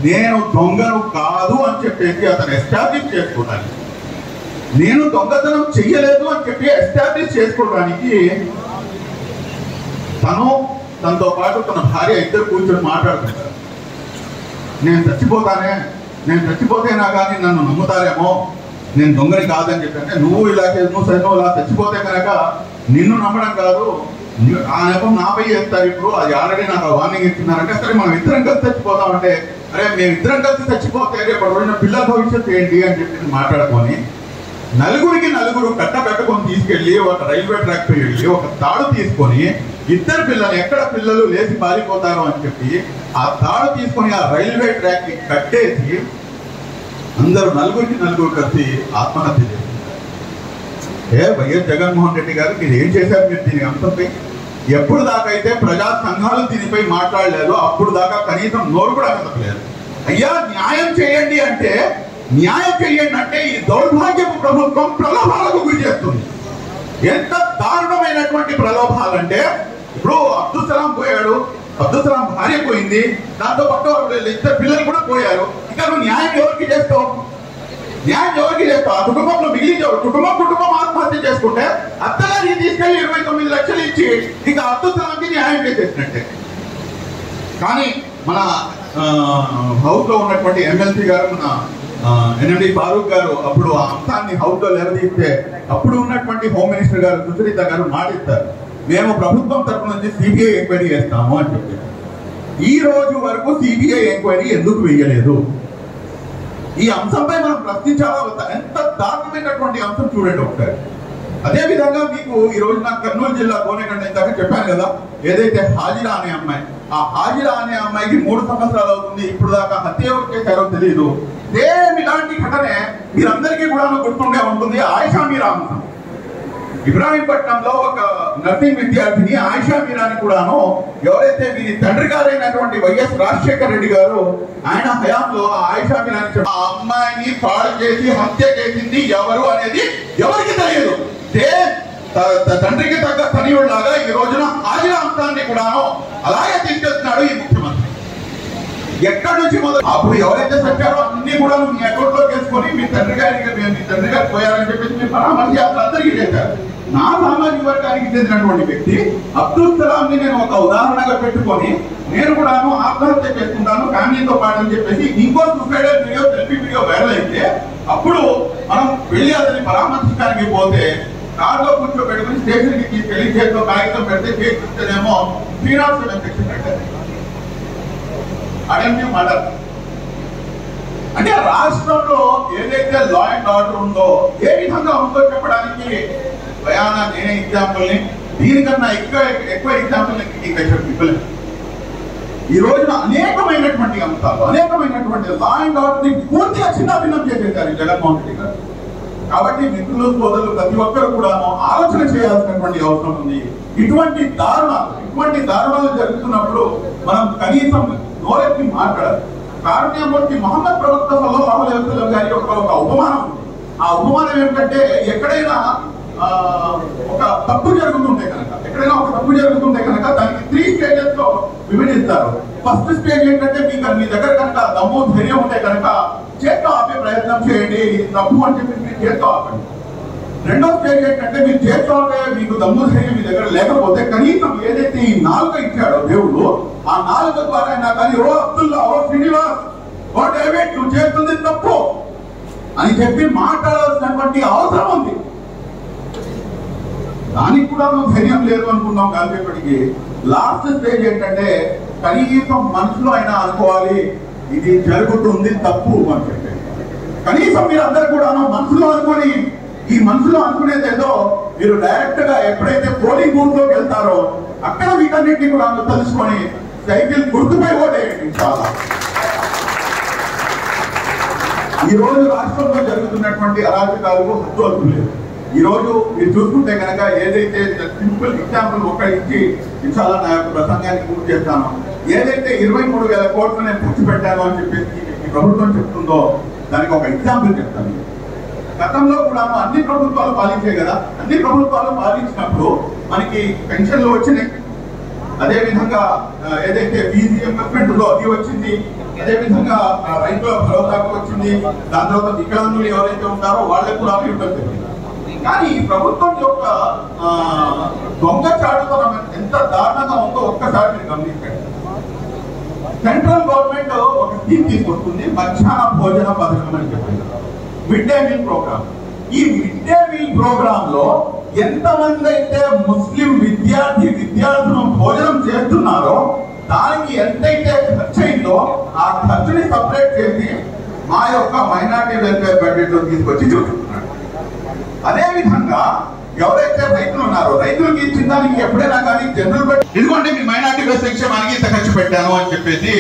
నేను దొంగను కాదు అని చెప్పేసి అతను ఎస్టాబ్లిష్ చేసుకోవడానికి, నేను దొంగతనం చెయ్యలేదు అని చెప్పి ఎస్టాబ్లిష్ చేసుకోవడానికి తనతో పాటు తన భార్య ఇద్దరు కూర్చొని మాట్లాడుతుంటారు. నేను చచ్చిపోతేనా కానీ నన్ను నమ్ముతారేమో, నేను దొంగని కాదని చెప్పి. అంటే నువ్వు ఇలా చచ్చిపోతే కనుక నిన్ను నమ్మడం కాదు, ఆ నెపం నాపై చేస్తారు. ఇప్పుడు అది ఆల్రెడీ నాకు వార్నింగ్ ఇస్తున్నారంటే సరే మనం ఇద్దరం కలిసి చచ్చిపోతామంటే, అరే మేము ఇద్దరం కలిసి చచ్చిపోతే రేపు రోజున పిల్లల భవిష్యత్తు ఏంటి అని చెప్పి మాట్లాడుకొని నలుగురు కట్టుకొని తీసుకెళ్లి ఒక రైల్వే ట్రాక్ పై వెళ్ళి ఒక తాడు తీసుకొని ఇద్దరు పిల్లలు ఎక్కడ పిల్లలు లేచి పారిపోతారు అని చెప్పి ఆ తాడు తీసుకొని ఆ రైల్వే ట్రాక్ కి కట్టేసి అందరూ నలుగురు కలిసి ఆత్మహత్య చేశారు. వైఎస్ జగన్మోహన్ రెడ్డి గారు మీరు ఏం చేశారు? మీరు దీని అంశంపై ఎప్పుడు దాకా అయితే ప్రజా సంఘాలు దీనిపై మాట్లాడలేదు, అప్పుడు దాకా కనీసం నోరు కూడా కదపలేదు. అయ్యా న్యాయం చేయండి అంటే ఈ దౌర్భాగ్యపు ప్రభుత్వం ప్రలోభాలకు గురి చేస్తుంది. ఎంత దారుణమైనటువంటి ప్రలోభాలంటే, ఇప్పుడు అబ్దుల్ సలాం పోయాడు, అబ్దుల్ సలాం భార్య పోయింది, దాంతో పాటు ఇద్దరు పిల్లలు కూడా పోయారు. ఇక నువ్వు న్యాయం ఎవరికి చేస్తావు? ఆ కుటుంబంలో మిగిలిన కుటుంబం ఆత్మహత్య చేసుకుంటే అత్తగారికి తీసుకెళ్లి 29 లక్షలు ఇచ్చి ఇక అబ్దుల్ సలాంకి న్యాయం చేసేసినట్టే. కానీ మన హౌస్ లో ఉన్నటువంటి ఎమ్మెల్సీ గారు, మన ఎన్ఎండి ఫారూక్ గారు అప్పుడు ఆ అంశాన్ని హౌస్ లో లేవదీస్తే అప్పుడు ఉన్నటువంటి హోమ్ మినిస్టర్ గారు సుచరిత గారు మాటిస్తారు, మేము ప్రభుత్వం తరఫు నుంచి సిబిఐ ఎంక్వైరీ చేస్తాము అని చెప్పారు. ఈ రోజు వరకు సిబిఐ ఎంక్వైరీ ఎందుకు వేయలేదు? ఈ అంశంపై మనం ప్రశ్నించాలా వద్దా? ఎంత దారుణమైనటువంటి అంశం చూడండి ఒకసారి. అదేవిధంగా మీకు ఈ రోజు నాకు కర్నూలు జిల్లా కోనేకండ ఇందాక చెప్పాను కదా, ఏదైతే హాజిరా అనే అమ్మాయి, ఆ హాజిరా అనే అమ్మాయికి 3 సంవత్సరాలు అవుతుంది, ఇప్పుడు దాకా హత్య ఎవరు చేశారో తెలియదు. సేమ్ ఇలాంటి ఘటనే మీరందరికీ కూడా గుర్తుండే ఉంటుంది. ఆయిషా మీరా అంశం, ఇబ్రాహీంపట్నంలో ఒక నర్సింగ్ విద్యార్థిని ఆయిషా మీరాని కూడాను ఎవరైతే వీరి తండ్రి గారైనటువంటి వైఎస్ రాజశేఖర రెడ్డి గారు ఆయన హయాంలో ఆయిషా మీరాని ఆ అమ్మాయిని పాడు చేసి హత్య చేసింది ఎవరు అనేది ఎవరికి తెలియదు. తండ్రికి తగ్గ తనయుడిలాగా ఈ రోజున హాజిరా అంశాన్ని కూడాను అలాగే తీసుకెళ్తున్నాడు ఈ ముఖ్యమంత్రి. ఎక్కడి నుంచి మొదలు అప్పుడు ఎవరైతే చచ్చారో అన్ని కూడా మీ అకౌంట్ లో వేసుకొని మీ తండ్రి గారు పోయారని చెప్పేసి మీ పరామర్శ యాత్ర అందరికీ చేశారు. నా సామాజిక వర్గానికి చెందినటువంటి వ్యక్తి అబ్దుల్ కలాం ని నేను ఒక ఉదాహరణగా పెట్టుకొని నేను కూడాను ఆత్మహత్య చేసుకుంటాను ఫ్యామిలీతో పాటు అని చెప్పేసి ఇంకో suicidal video selfie video viral అయితే అప్పుడు మనం వెళ్ళి అతన్ని పరామర్శించడానికి పోతే కార్లో కూర్చోబెట్టుకుని స్టేషన్ కి తీసుకెళ్లి చేతిలో కాగితం పెడితే కేసు ఇస్తేనేమో 307 సెక్షన్ పెట్టారు. అటెంప్టివ్ మర్డర్ అంటే రాష్ట్రంలో ఏదైతే లా అండ్ ఆర్డర్ ఉందో ఏ విధంగా ఉందో చెప్పడానికి భయానా నేనే ఎగ్జాంపుల్ని, దీనికన్నా ఎక్కువ ఎగ్జాంపుల్ చెప్పలేదు. ఈ రోజున అనేకమైనటువంటి అంశాలు, అనేకమైనటువంటి లా అండ్ ఆర్డర్ ని పూర్తిగా చిన్నాభిన్నం చేసేసారు జగన్మోహన్ రెడ్డి గారు. కాబట్టి మిత్రులు సోదరులు ప్రతి ఒక్కరు కూడా ఆలోచన చేయాల్సినటువంటి అవసరం ఉంది. ఇటువంటి దారుణాలు జరుగుతున్నప్పుడు మనం కనీసం నోరెత్తి మాట్లాడాలి. కారుణ్యమూర్తి మహమ్మద్ ప్రవక్త సల్లల్లాహు అలైహి వసల్లం గారి ఒక ఉపమానం ఉంది. ఆ ఉపమానం ఏమిటంటే ఎక్కడైనా ఒక తప్పు జరుగుతుంటే కనుక దానికి 3 స్టేజెస్ లో విభజిస్తారు. ఫస్ట్ స్టేజ్ ఏంటంటే మీ దగ్గర కనుక దమ్ము ధైర్యం ఉంటే కనుక చేత్తో ఆపే ప్రయత్నం చేయండి, తప్పు అని చెప్పి మీరు చేత్తో ఆపండి. రెండో స్టేజ్ ఏంటంటే మీరు చేత్తో ఆపే మీకు దమ్ము ధైర్యం మీ దగ్గర లేకపోతే కనీసం ఏదైతే ఈ 4 ఇచ్చాడో దేవుడు, ఆ 4 ద్వారా అయినా కానీ ఓ అబ్దుల్లా, ఓ శ్రీనివాస్, ఓ డేవిడ్ నువ్వు చేస్తుంది తప్పు అని చెప్పి మాట్లాడాల్సినటువంటి అవసరం ఉంది. దానికి కూడా నువ్వు ధైర్యం లేదు అనుకున్నాం కాసేపటికి లాస్ట్ స్టేజ్ ఏంటంటే కనీసం మనసులో అయినా అనుకోవాలి ఇది జరుగుతుంది తప్పు అని చెప్పి. కనీసం మీరు అందరూ కూడా మనసులో అనుకొని ఈ మనసులో అనుకునేది ఏదో మీరు డైరెక్ట్ గా ఎప్పుడైతే పోలింగ్ బూత్ లోకి వెళ్తారో అక్కడ వీటన్నిటిని కూడా తెలుసుకొని సైకిల్ గుర్తుపై ఓటేయండి. చాలా ఈ రోజు రాష్ట్రంలో జరుగుతున్నటువంటి అరాచకాలకు హద్దు లేదు. ఈ రోజు మీరు చూసుకుంటే కనుక ఏదైతే సింపుల్ ఎగ్జాంపుల్ ఇచ్చి చాలా నా యొక్క ప్రసంగాన్ని పూర్తి చేస్తాను. ఏదైతే 23,000 కోట్లు నేను ఖర్చు పెట్టాను అని చెప్పేసి ఈ ప్రభుత్వం చెప్తుందో దానికి ఒక ఎగ్జాంపుల్ చెప్తాను. గతంలో కూడా అన్ని ప్రభుత్వాలు పాలించాయి కదా, అన్ని ప్రభుత్వాలు పాలించినప్పుడు మనకి పెన్షన్లు వచ్చినాయి, అదేవిధంగా ఏదైతే BCMFమెంట్ లో అది వచ్చింది, అదేవిధంగా రైతుల భరోసాకు వచ్చింది, దాని తర్వాత వికలాంగులు ఎవరైతే ఉంటారో వాళ్ళకి కూడా ఇవ్వలేదు. కానీ ఈ ప్రభుత్వం యొక్క దొంగచాటుతనం ఎంత దారుణంగా ఉందో ఒక్కసారి మీరు గమనించండి. సెంట్రల్ గవర్నమెంట్ ఒక స్కీమ్ తీసుకొస్తుంది, మధ్యాహ్న భోజన పథకం అని చెప్పింది, మిడ్ డే మీల్ ప్రోగ్రామ్. ఈ మిడ్ డే మీల్ ప్రోగ్రామ్ లో ఎంతమంది అయితే ముస్లిం విద్యార్థులు భోజనం చేస్తున్నారో దానికి ఎంతైతే ఖర్చు అయిందో ఆ ఖర్చుని సపరేట్ చేసి మా యొక్క మైనారిటీ వెల్ఫేర్ బడ్జెట్ లో తీసుకొచ్చి చూపిస్తున్నాడు. అదే విధంగా ఎవరైతే రైతులు ఉన్నారో రైతులకు ఇచ్చిన దానికి ఎప్పుడైనా కానీ జనరల్ బడ్జెట్ ఇదిగోండి మీ మైనారిటీ సంక్షేమానికి ఇంత ఖర్చు పెట్టాను అని చెప్పేసి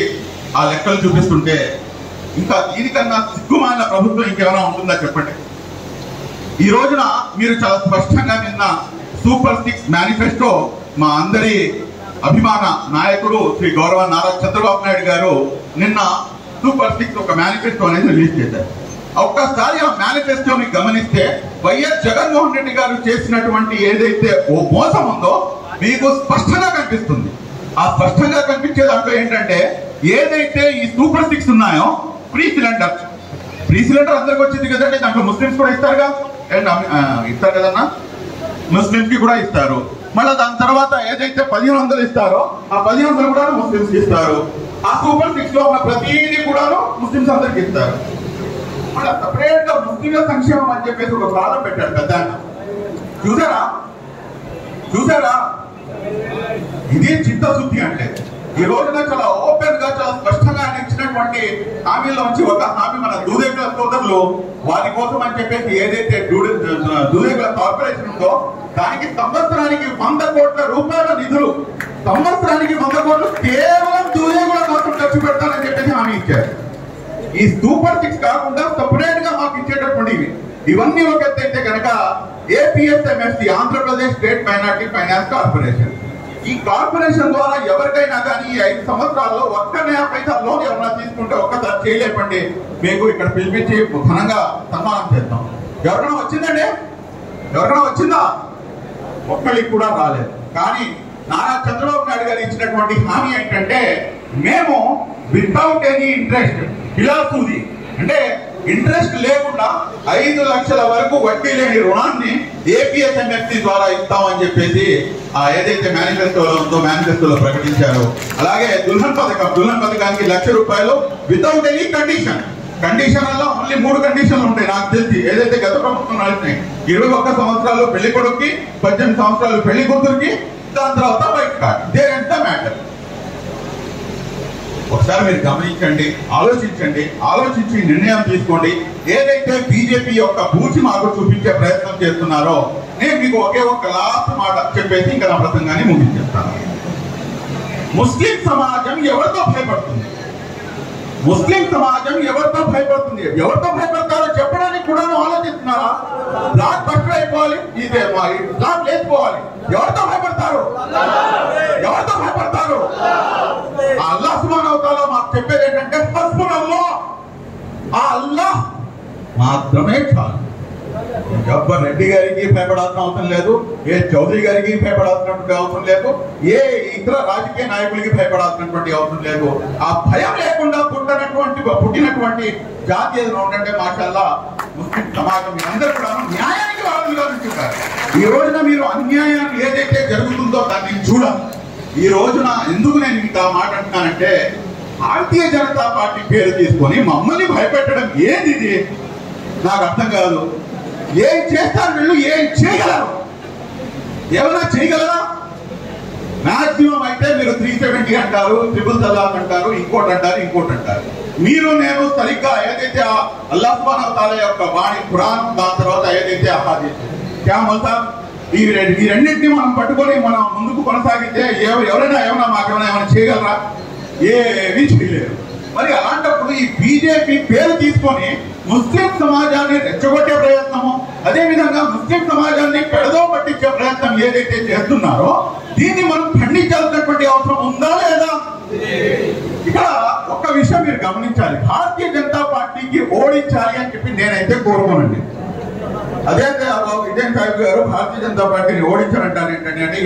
ఆ లెక్కలు చూపిస్తుంటే ఇంకా దీనికన్నా సిగ్గుమాలిన ప్రభుత్వం ఇంకేమైనా ఉంటుందా చెప్పండి. ఈ రోజున మీరు చాలా స్పష్టంగా నిన్న సూపర్ 6 మేనిఫెస్టో మా అందరి అభిమాన నాయకుడు శ్రీ గౌరవ నారా చంద్రబాబు నాయుడు గారు నిన్న సూపర్ 6 ఒక మేనిఫెస్టో అనేది రిలీజ్ చేశారు. ఒక్కసారి ఆ మేనిఫెస్టోని గమనిస్తే వైఎస్ జగన్మోహన్ రెడ్డి గారు చేసినటువంటి ఏదైతే ఓ మోసం ఉందో మీకు స్పష్టంగా కనిపిస్తుంది. ఆ స్పష్టంగా కనిపించే దాంట్లో ఏంటంటే ఏదైతే ఈ సూపర్ 6 ఉన్నాయో ఫ్రీ సిలిండర్ అందరికి వచ్చింది కదండి, దాంట్లో ముస్లిమ్స్ కూడా ఇస్తారుగా, ఇస్తారు కదన్నా, ముస్లింస్ కి కూడా ఇస్తారు. మళ్ళీ దాని తర్వాత ఏదైతే 1,500 ఇస్తారో ఆ 1,500 కూడా ముస్లింస్ ఇస్తారు. ఆ సూపర్ 6 లో ఉన్న ప్రతిదీ కూడా ముస్లింస్ అందరికి ఇస్తారు. మళ్ళీ సపరేట్ గా ముస్లింల సంక్షేమం అని చెప్పేసి ఒక ప్రాణం పెట్టాడు పెద్ద. చూసారా ఇది చిత్తశుద్ధి అంటే. ఈ రోజున చాలా ఓపెన్ గా చాలా స్పష్టంగా ఇచ్చినటువంటి ఇచ్చినటువంటి హామీలోంచి ఒక హామీ మన దూదేగుల సోదరులు వారి కోసం అని చెప్పేసి ఏదైతే దూదేగుల కార్పొరేషన్ ఉందో దానికి సంవత్సరానికి 100 కోట్ల రూపాయల నిధులు, సంవత్సరానికి 100 కోట్లు కేవలం దూదేగుల కోసం ఖర్చు పెడతానని చెప్పేసి హామీ ఇచ్చారు. ఈ సూపర్ 6 కాకుండా సపరేట్ గా మాకు ఇచ్చేటటువంటివి ఇవన్నీ ఒక ఎత్తు అయితే కనుక APSMFC Andhra Pradesh state minority finance corporation, ఈ కార్పొరేషన్ ద్వారా ఎవరికైనా కానీ ఈ 5 సంవత్సరాల్లో ఒక్క నయా పైసా లోన్ ఎవరైనా తీసుకుంటే ఒక్కసారి చేయలేపండి, మీకు ఇక్కడ పిలిపించి ఘనంగా సన్మానం చేద్దాం. ఎవరైనా వచ్చిందండి? ఎవరైనా వచ్చిందా? ఒక్కరికి కూడా రాలేదు. కానీ నారా చంద్రబాబు నాయుడు గారు ఇచ్చినటువంటి హామీ ఏంటంటే మేము వితౌట్ ఎనీ ఇంట్రెస్ట్, ఫిలాసఫీ అంటే ఇంట్రెస్ట్ లేకుండా 5 లక్షల వరకు వడ్డీ లేని రుణాన్ని APSMFC ద్వారా ఇస్తామని చెప్పేసి ఏదైతే మేనిఫెస్టోలో ఉందో మేనిఫెస్టోలో ప్రకటించారు. అలాగే దుల్హన్ పథకానికి 1 లక్ష రూపాయలు వితౌట్ ఎనీ కండిషన్లలో ఓన్లీ 3 కండిషన్లు ఉంటాయి నాకు తెలిసి, ఏదైతే గత ప్రభుత్వం నడిచినాయి. 21 సంవత్సరాలు పెళ్లి కొడుకుకి, 18 సంవత్సరాలు పెళ్లి కూతురికి, దాని తర్వాత white card. There end the matter. ఒకసారి మీరు గమనించండి, ఆలోచించి నిర్ణయం తీసుకోండి. ఏదైతే బీజేపీ యొక్క బూచి మాకు చూపించే ప్రయత్నం చేస్తున్నారో నేను మీకు ఒకే ఒక్క లాస్ట్ మాట చెప్పేసి ఇంకా నా ప్రసంగాన్ని ముగించేస్తాను. ముస్లిం సమాజం ఎవరితో భయపడుతుంది? ఎవరితో భయపడతారో చెప్పడానికి కూడా ఆలోచిస్తున్నారా? బ్లాక్ బస్టర్ అయిపోవాలి, ఇదే బ్లాక్ లేకపోవాలి. ఎవరితో భయపడతారు? అల్లాహ్ సుబ్హానహు వ తఆలా మాకు చెప్పేది ఏంటంటే హస్బునల్లాహ్, ఆ అల్లాహ్ మాత్రమే చాలు. జబ్బర్ రెడ్డి గారికి భయపడాల్సిన అవసరం లేదు, ఏ చౌదరి గారికి భయపడాల్సినటువంటి అవసరం లేదు, ఏ ఇతర రాజకీయ నాయకులకి భయపడాల్సినటువంటి అవసరం లేదు. ఆ భయం లేకుండా పుట్టినటువంటి జాతి ఏదైనా ఉందంటే మాషాల్లా ముస్లిం సమాజం. అందరూ కూడా న్యాయానికి వారసులుగా నిలుచుంటారు. ఈ రోజున మీరు అన్యాయాన్ని ఏదైతే జరుగుతుందో దాన్ని చూడాలి. ఈ రోజున ఎందుకు నేను ఇంకా మాట అంటున్నానంటే, భారతీయ జనతా పార్టీ పేరు తీసుకొని మమ్మల్ని భయపెట్టడం ఏది నాకు అర్థం కాదు. ఏం చేస్తారు వీళ్ళు? ఏం చేయగలరు? ఏమైనా చేయగలరా? మాక్సిమం అయితే మీరు 370 అంటారు, ట్రిపుల్ తలాక్ అంటారు, ఇంకోటి అంటారు. మీరు నేను సరిగ్గా ఏదైతే అల్లాహ్ సుబ్హానహు వ తఆలా యొక్క వాణి ఖురాన్, దాని తర్వాత ఏదైతే అహాదీస్, ఈ రెండింటిని మనం పట్టుకొని మనం ముందుకు కొనసాగితే ఎవరైనా మాకేమైనా చేయగలరా? ఏమీ చేయలేరు. మరి అలాంటప్పుడు ఈ బీజేపీ పేరు తీసుకొని ముస్లిం సమాజాన్ని రెచ్చగొట్టే ప్రయత్నము, అదేవిధంగా ముస్లిం సమాజాన్ని పెడదో పట్టించే ప్రయత్నం ఏదైతే చేస్తున్నారో దీన్ని మనం ఖండించాల్సినటువంటి అవసరం ఉందా లేదా? ఇక్కడ ఒక్క విషయం మీరు గమనించాలి. భారతీయ జనతా పార్టీకి ఓడించాలి అని చెప్పి నేనైతే కోరుకోనండి. అదే విజయన్ సాహిబ్ గారు భారతీయ జనతా పార్టీని ఓడించారంటారు ఏంటంటే, అంటే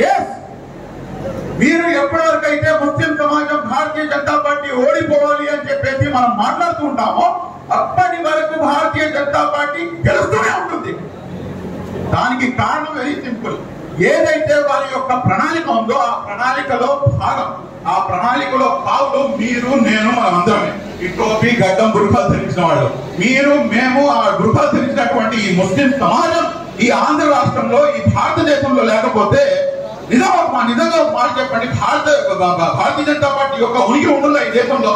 మీరు ఎప్పటివరకు అయితే ముస్లిం సమాజం భారతీయ జనతా పార్టీ ఓడిపోవాలి అని చెప్పేసి మనం మాట్లాడుతూ ఉంటామో అప్పటి వరకు భారతీయ జనతా పార్టీ గెలుస్తూనే ఉంటుంది. దానికి కారణం వెరీ సింపుల్. ఏదైతే వారి యొక్క ప్రణాళిక ఉందో ఆ ప్రణాళికలో భాగం, ఆ ప్రణాళికలో పావులు మీరు నేను మనం అందరమే. ఈ టోపీ గడ్డం బుర్ఖాలు ధరించిన వాళ్ళు మీరు మేము, ఆ బుర్ఖాలు ధరించినటువంటి ఈ ముస్లిం సమాజం ఈ ఆంధ్ర రాష్ట్రంలో, ఈ భారతదేశంలో లేకపోతే నిజంగా ఒక మాట చెప్పండి, భారతీయ జనతా పార్టీ యొక్క ఉనికి ఉంటుందా ఈ దేశంలో?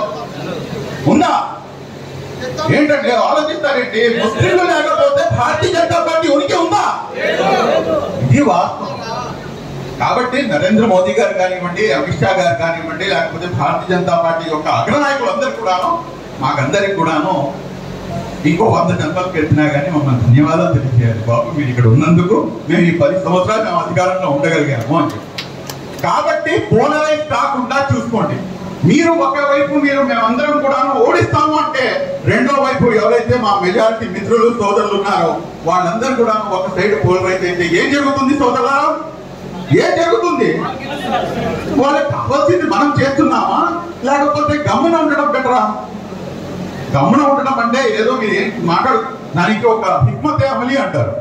ఉందా? ఏంటంటే ఆలోచిస్తారేంటి? ముస్లింలు లేకపోతే భారతీయ జనతా పార్టీ ఉనికి ఉందా? ఇది వాస్తవం. కాబట్టి నరేంద్ర మోదీ గారు కానివ్వండి, అమిత్ షా గారు కానివ్వండి, లేకపోతే భారతీయ జనతా పార్టీ యొక్క అగ్రనాయకులు అందరూ కూడాను మాకందరికి కూడాను ఇంకో 100 జన్మలకు వెళ్తున్నా కానీ మమ్మల్ని ధన్యవాదాలు తెలియజేయాలి. బాబు మీరు ఇక్కడ ఉన్నందుకు, మేము ఈ 10 సంవత్సరాలు మేము అధికారంలో ఉండగలిగాము అని చెప్పి. కాబట్టి పోలరైజ్ కాకుండా చూసుకోండి. మీరు ఒకవైపు మేమందరం కూడా ఓడిస్తాము అంటే, రెండో వైపు ఎవరైతే మా మెజారిటీ మిత్రులు సోదరులు ఉన్నారో వాళ్ళందరూ కూడా ఒక సైడ్ పోలరైజ్ అయితే ఏం జరుగుతుంది సోదరులా? ఏం జరుగుతుంది? వాళ్ళకి కావాల్సింది మనం చేస్తున్నామా, లేకపోతే గమ్మున ఉండడం బెటరా? గమ్మున ఉండడం అంటే ఏదో మీరు ఏం మాట్లాడు, దానికి ఒక హిక్మతే అమలి అంటారు.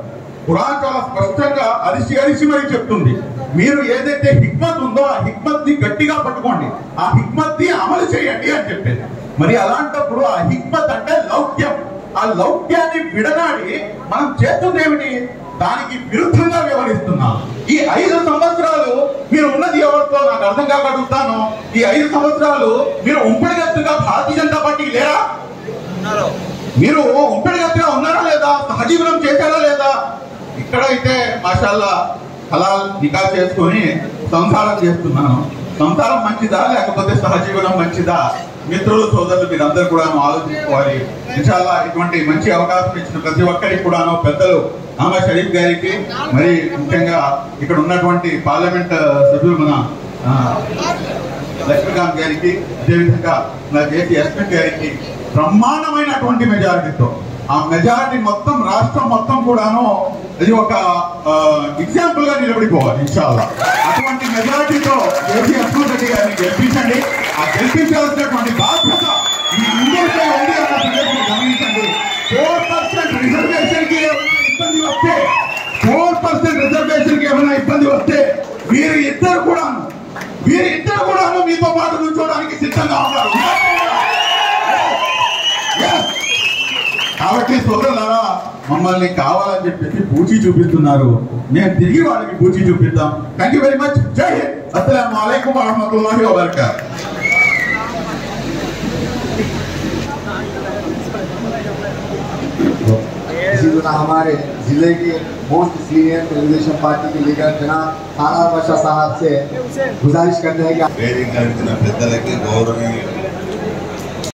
ఖురాన్ చాలా స్పష్టంగా అరిసి మరి చెప్తుంది. మీరు ఏదైతే హిక్మత్ ఉందో ఆ హిక్మత్ ని గట్టిగా పట్టుకోండి, ఆ హిక్మత్ ని అమలు చేయండి అని చెప్పేది. మరి అలాంటప్పుడు ఆ హిక్మత్ అంటే లౌక్యం. ఆ లౌక్యాన్ని విడనాడి మనం చేస్తుంది ఏమిటి? దానికి విరుద్ధంగా వ్యవహరిస్తున్నారు. ఈ 5 సంవత్సరాలు మీరు ఉన్నది ఎవరితో నాకు అర్థం కాక అడుగుతాను. ఈ 5 సంవత్సరాలు మీరు ఉంపడిగత్తుగా భారతీయ జనతా పార్టీకి లేరా? మీరు ఉంపడిగత్తుగా ఉన్నారా లేదా? సహజీవనం చేశారా లేదా? ఇక్కడైతే మాషాల్లా హలాల్ నికా చేసుకొని సంసారం చేస్తున్నాను. సంసారం మంచిదా లేకపోతే సహజీవనం మంచిదా? మిత్రులు సోదరులు మీరందరూ కూడా ఆలోచించుకోవాలి. ఇన్షాల్లా ఇటువంటి మంచి అవకాశం ఇచ్చిన ప్రతి ఒక్కరికి కూడాను, పెద్దలు అహ్మద్ షరీఫ్ గారికి, మరి ముఖ్యంగా ఇక్కడ ఉన్నటువంటి పార్లమెంట్ సభ్యులు మన లక్ష్మీకాంత్ గారికి, అదేవిధంగా నా జేసీ ఎస్మిత్ గారికి బ్రహ్మాండమైనటువంటి మెజారిటీతో, ఆ మెజారిటీ మొత్తం రాష్ట్రం మొత్తం కూడాను ఇది ఒక ఎగ్జాంపుల్ గా నిలబడిపోవాలి ఇన్షాల్లా. అటువంటి మెజారిటీతో జేసీ ఎస్మిత్ రెడ్డి గారిని గెలిపించండి. ఆ గెలిపించాల్సినటువంటి బాధ్యత ఈ అందరిపై ఉంది అన్న సంగతిని గమనించండి. 4% రిజర్వేషన్ కి ఏమైనా ఇబ్బంది వస్తే, 4% రిజర్వేషన్ కి ఏమైనా ఇబ్బంది వస్తే వీరు ఇద్దరు కూడాను మీతో పాటు కూర్చోవడానికి సిద్ధంగా ఉన్నారు. కాబట్టి సోదరులారా, మమ్మల్ని కావాలని చెప్పేసి పూచి చూపిస్తున్నారు. మేము తిరిగి వాళ్ళకి పూచి చూపిద్దాం. Thank you very much. జై హింద్. అస్సలాము అలైకుం వరహ్మతుల్లాహి వబరకాతుహు. इसी तरह हमारे जिले के मोस्ट सीनियर तेलुगुदेशम पार्टी के लीडर जनाब खाना बादशाह साहब से गुजारिश करते हैं कि వేదిక పెద్దలకి, గౌరవనీయులు